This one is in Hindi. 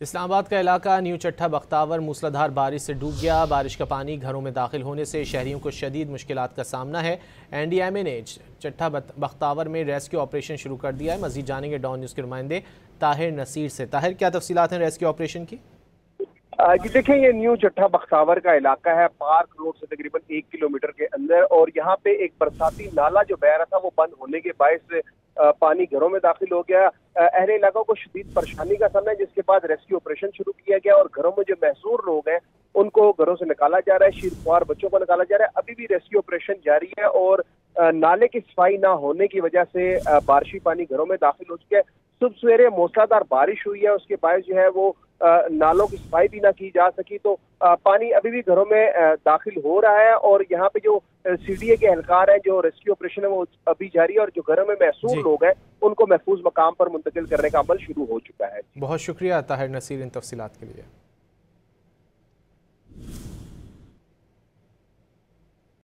इस्लामाबाद का इलाका न्यू चट्टा बख्तावर मूसलाधार बारिश से डूब गया। बारिश का पानी घरों में दाखिल होने से शहरियों को शदीद मुश्किलात का सामना है। NDMA ने चट्टा बख्तावर में रेस्क्यू ऑपरेशन शुरू कर दिया है। मजीद जानेंगे डॉन न्यूज़ के नुमाइंदे ताहिर नसीर से। ताहिर, क्या तफसीलात हैं रेस्क्यू ऑपरेशन की? जी देखिए, ये न्यू चट्टा बख्तावर का इलाका है, पार्क रोड से तकरीबन 1 किलोमीटर के अंदर। और यहाँ पे एक बरसाती नाला जो बह रहा था वो बंद होने के बायस पानी घरों में दाखिल हो गया। अहले इलाकों को शदीद परेशानी का सामना है, जिसके बाद रेस्क्यू ऑपरेशन शुरू किया गया और घरों में जो महसूर लोग हैं उनको घरों से निकाला जा रहा है। शीरख्वार बच्चों को निकाला जा रहा है। अभी भी रेस्क्यू ऑपरेशन जारी है और नाले की सफाई ना होने की वजह से बारिशी पानी घरों में दाखिल हो चुका है। सुबह सवेरे मूसलाधार बारिश हुई है, उसके बाद जो है वो नालों की सफाई भी ना की जा सकी, तो पानी अभी भी घरों में दाखिल हो रहा है। और यहाँ पे जो CDA के एहलकार हैं, जो रेस्क्यू ऑपरेशन है वो अभी जारी है और जो घरों में महसूर लोग हैं उनको महफूज मकाम पर मुंतकिल करने का अमल शुरू हो चुका है। बहुत शुक्रिया ताहिर नसीर इन तफसीलात के लिए।